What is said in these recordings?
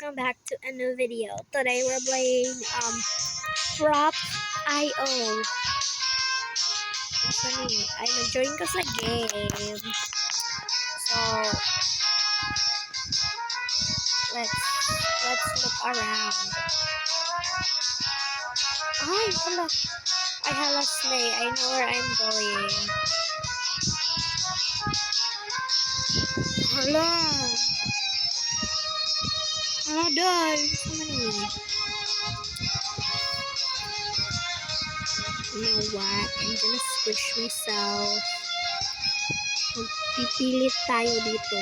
welcome back to a new video. Today we're playing Props.io. Funny, ay nag-join ko sa game. So let's look around. Ay, hala. I have a sleigh. I know where I'm going. Hala. Hala, doll. You know what? I'm gonna squish myself. Magpipilit tayo dito.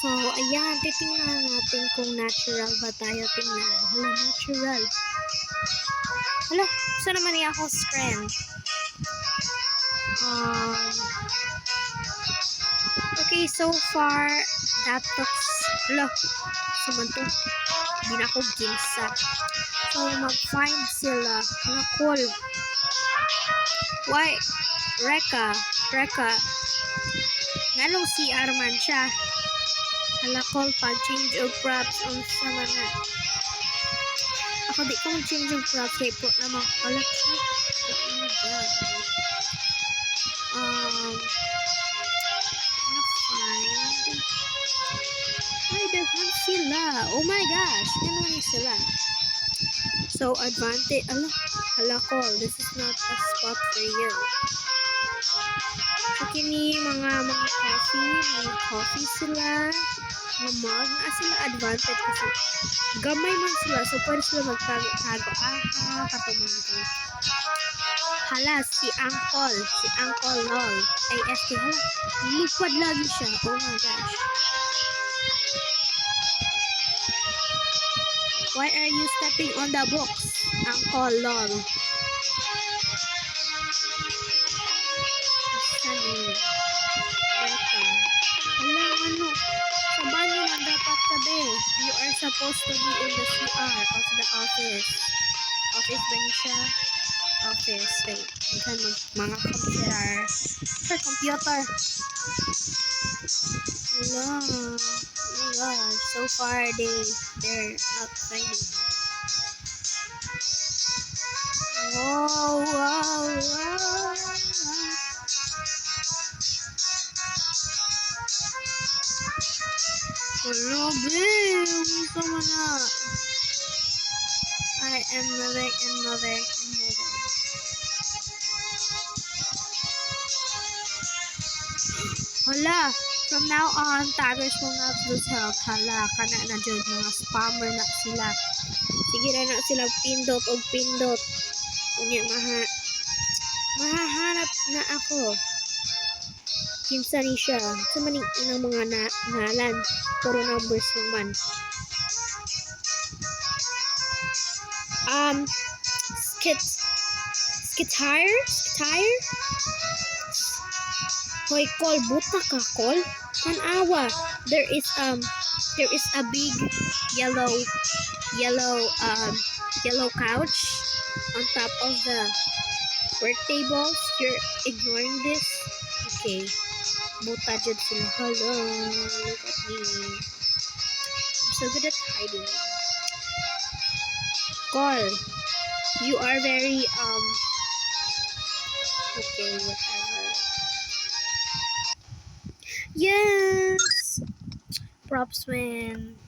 So, ayan. Titingnan natin kung natural ba tayo tingnan. Hala, natural. Hala, saan naman niya ako strength? Okay, so far, that looks, hala, saman to. Hindi na ako ginsa. So, mag-find sila. Hala, cool. Why? Reka. Nganong CR man siya. Hala, cool. Pag-change of props. Ang sama na. Ako di ko mag-change of props. Kaya po naman. Hala, siya. Oh my god. Na-find. Ay, daghan sila. Oh my gosh. Ganun sila. So, advantage. Hala, call. This is not a spot for you. So, kini mga coffee sila. Mga mug na sila advantage kasi gamay man sila. So, pwede sila magtago-tago. Katumang ko. Hala, si Uncle Lol. Ay, hala. Lupad lagi siya. Oh my gosh. Why are you stepping on the box? Uncle Lol. Hala, ano? Sa banyo lang dapat tabi. You are supposed to be in the CR of the office. Office ba niya siya? Office. Wait. Mga computer. Sir, computer. Hala. Oh my gosh. So far, they're not fighting. Wow. Hello, babe. Sama na. I am moving. Hala. From now on, taggers will not lose health. Hala, kana na dyan. Mga spammer na sila. Sige na sila pindot. Unya, mahahanap na ako. Kinsa ni siya. Sa maning inang mga ngalan. Puro numbers naman. Skitire? Hoy, call. Buta ka, call. Tanawa. There is a big yellow couch on top of the work table. You're ignoring this? Okay. Buta dyan sila. Hello. Look at me. I'm so good at hiding. Call. You are very, okay, whatever. Yes! Props win.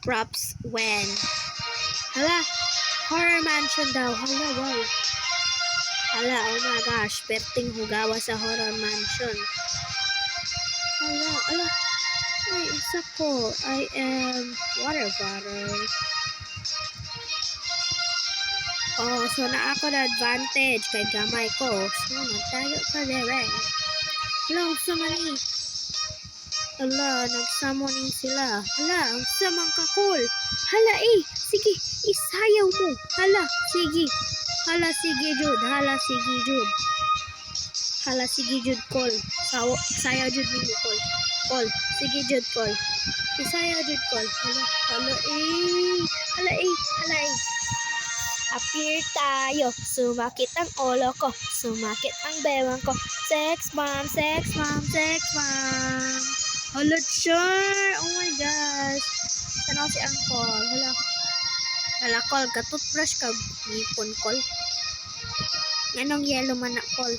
Props win. Hala, horror mansion daw. Hala, wow. Hala, oh my gosh. Perting hugawa sa horror mansion. Hala. Ay, isa ko. I am water bottle. Oh, so na ako na advantage kay gamay ko. So, nagtayo ka there. Hala, ang samani. Hala, nag-summoning sila. Hala, ang samang kakul. Hala, sige, isayaw mo. Hala, sige. Hala, sige, Jude. Hala, sige, Jude, call. Sayaw, Jude, hindi call. Call. Sige, Jude, call. Isayaw, Jude, call. Hala, Appear tayo. Sumakit ang ulo ko. Sumakit ang bewang ko. Sex bomb, sex bomb, sex bomb. Hala, sure. Oh my gosh. Sana si Angkol. Hala, Kol. Ka-toothbrush ka. Ngipon, Kol. Yanong yellow man na, Kol.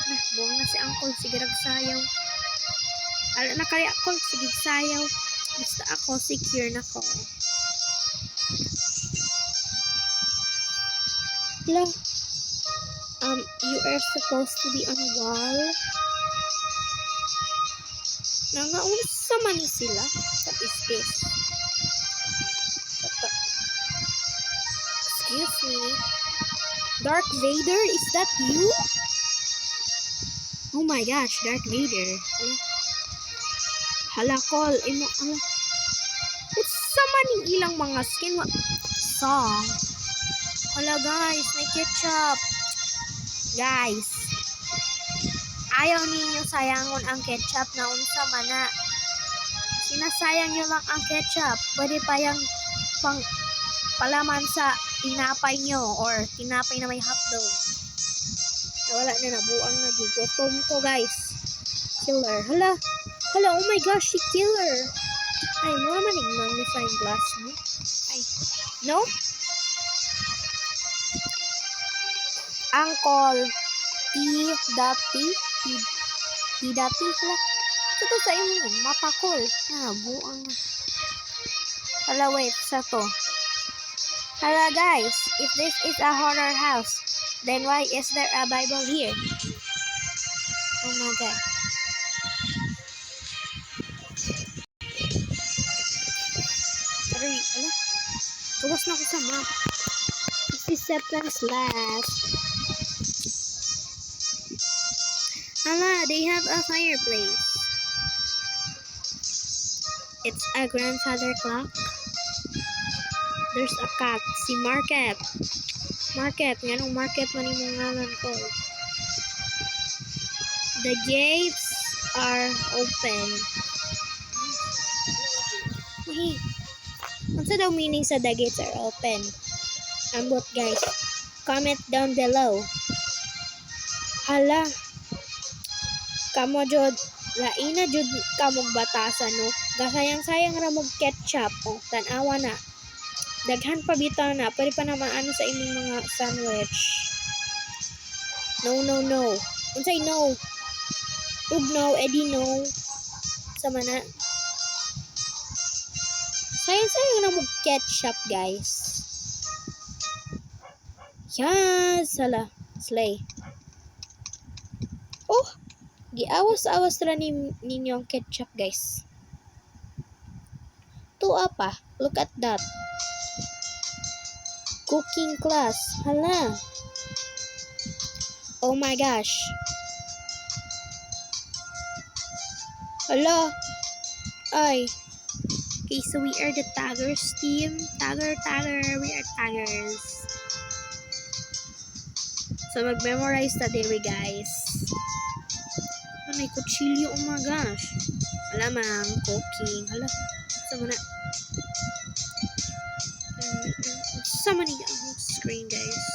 Nah, buong na si Angkol. Sige, ragsayaw. Ala na kaya, Kol. Sige, sayaw. Basta ako, secure na ko. Hello. You are supposed to be on a wall. Nangaunsa man ni sila. What is this? Excuse me. Darth Vader, is that you? Oh my gosh, Darth Vader. Hala, Kol. Hala. Unsa man ning ilang mga skin? Song. Hala, guys. May ketchup. Guys. Ayaw ninyo sayangon ang ketchup na unsa man na. Sinasayang nyo lang ang ketchup. Pwede pa yung palaman sa tinapay nyo or tinapay na may hotdog. Wala na, nabuang na. Gutom ko, guys. Killer. Hala. Hala, oh my gosh, si Killer. Ay, mo naman yung magnifying glass mo. Ay, no? Angkol. T-dati. Hala. Ito sa imo, mapakol. Buang na. Hala, wait, sa to. Hala, guys, if this is a horror house, then why is there a Bible here? Oh my God. Sorry, ala. Tuwas na ako sa map. 50 seconds left. Hala, they have a fireplace. It's a grandfather clock. There's a cat. Si Market. Market. Nganong Market man yung ngalan ko. The gates are open. What's daw meaning sa the gates are open? Ambot, guys. Comment down below. Hala. Kamo jod. Laina jud kamog batasan, no? Gasayang-sayang ra mog ketchup. Oh, tan-awa na. Daghan pa bitaw na. Pwede pa naman ano sa imong mga sandwich. No, no, no. Unsay no? Ug no, edi no. Sama na. Sayang-sayang na mog ketchup, guys. Yes! Hala. Slay. Oh! Giawas-awas ra ninyong ketchup, guys. Tuwa pa. Look at that. Cooking class. Hala. Oh my gosh. Hala. Ay. Okay, so we are the taggers team. Tagger. We are taggers. So mag-memorize na din we, guys. May kutsilyo, oh my gosh. Wala mang cooking. Hala. Sama na. Sama na ang screen, guys.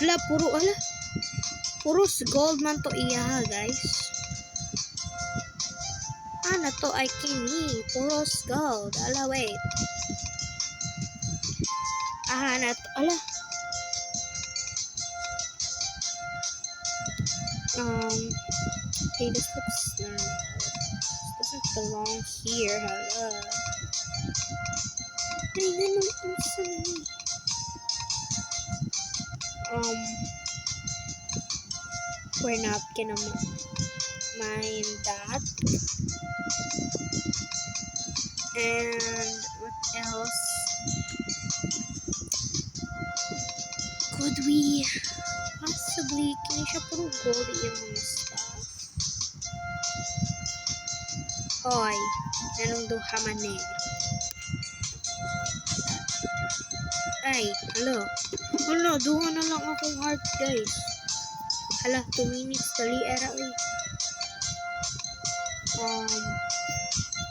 Hala, puro gold man to iya, guys. Na to ay kini. Puro gold. Ala, wait. Na to. Ala. Okay, this looks normal. This doesn't belong here. Hala. Ay, ganun ang sali. We're not gonna mind that. And what else could we possibly? Kini siya puro gold yung mga stuff. Hoy, anong duha man eh. Ay, hala. Hala, duha na lang akong heart, guys. Hala, 2 minutes. Dali, era, uy.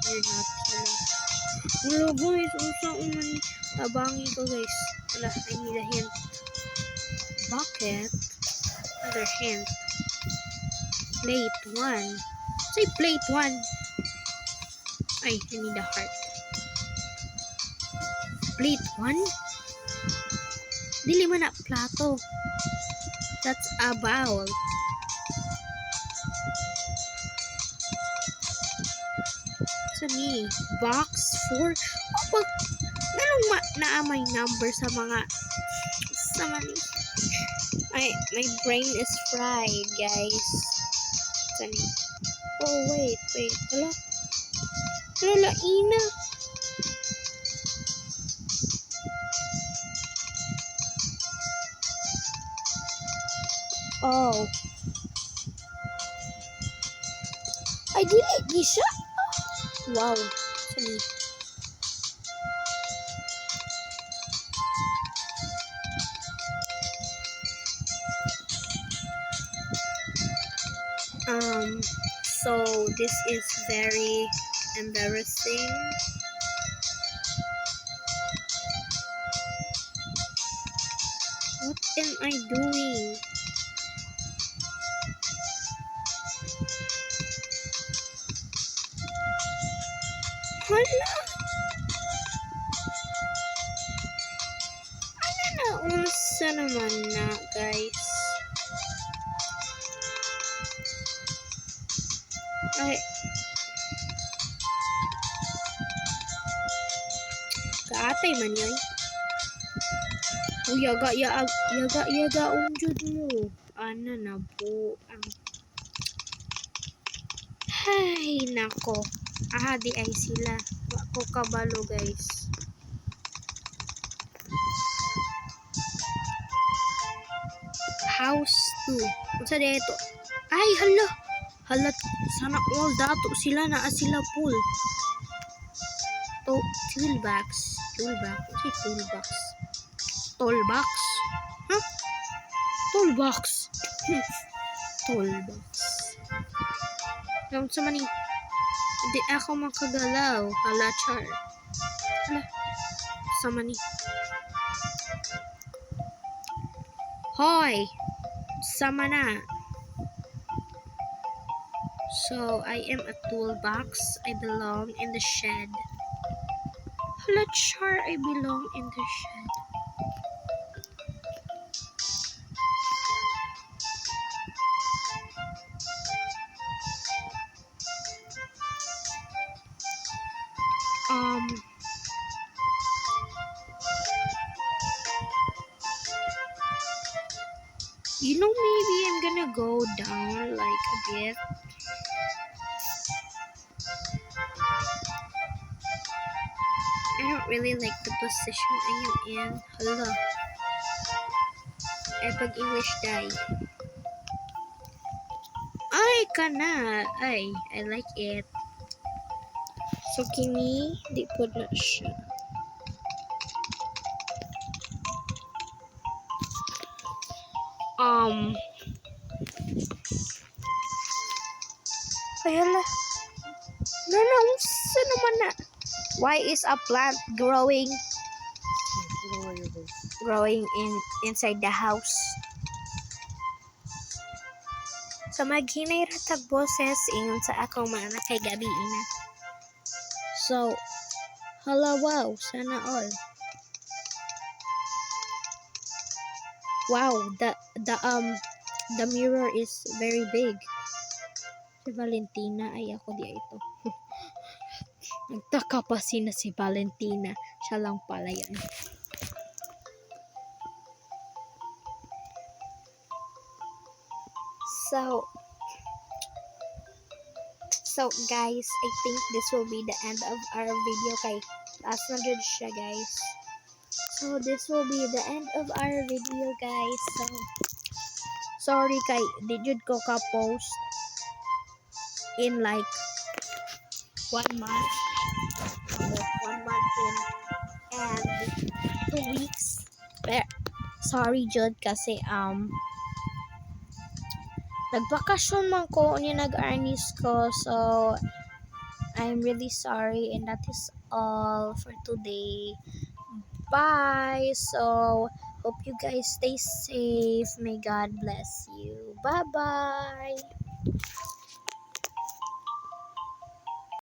You're not, hala. Hala, guys. Unsa man tabangi ko, guys. Hala, I need a hint. Bucket. Another hint. Plate 1. Say plate 1. Ay, I need a heart. Plate 1? Dili man na plato. That's a bowl. Sa ni? Box 4? Opo, ganong naamay number sa mga mani. My brain is fried, guys. Sa ni? Oh, wait. Hala. Hala, ina. Oh. Ay, dili siya. Wow. Sali. So this is very embarrassing. What am I doing? Hala! Ano na? Unsa naman na, guys? Ay. Kaatay man yun. Yaga unjud mo. Ana na po. Ay, nako. Di ay sila. Wako kabalo, guys. House 2. Unsa dito? Ay, hala. Sana all dato sila na sila pool. Toolbox. Toolbox. Huh? Toolbox. Toolbox. Sa mani. Hindi ako makagalaw. Hala, char. Hala. Sa mani. Hoy! Sama na. So, I am a toolbox. I belong in the shed. Hala, char. I belong in the shed. You know, maybe I'm gonna go down like a bit. I don't really like the position I am in. Hala. Pag-English die. Ay, kana. Ay, I like it. So, kini, di po na siya. Hala. Unsa naman na? Why is a plant growing inside the house? So maghinay ratag boses ingon sa akong mga kay gabi ina. So hala, wow, sana all. Wow, the mirror is very big. Si Valentina ay ako di ito. Nagtaka pa si Valentina. Siya lang pala yan. So guys, I think this will be the end of our video kay last na jud siya, guys. So this will be the end of our video, guys. So sorry kay di jud ko ka post in like 1 month. 1 month and 2 weeks. Sorry jud kasi nagbakasyon man ko unya nag-arnis ko, so I'm really sorry, and that is all for today. Bye. So hope you guys stay safe. May God bless you. Bye bye.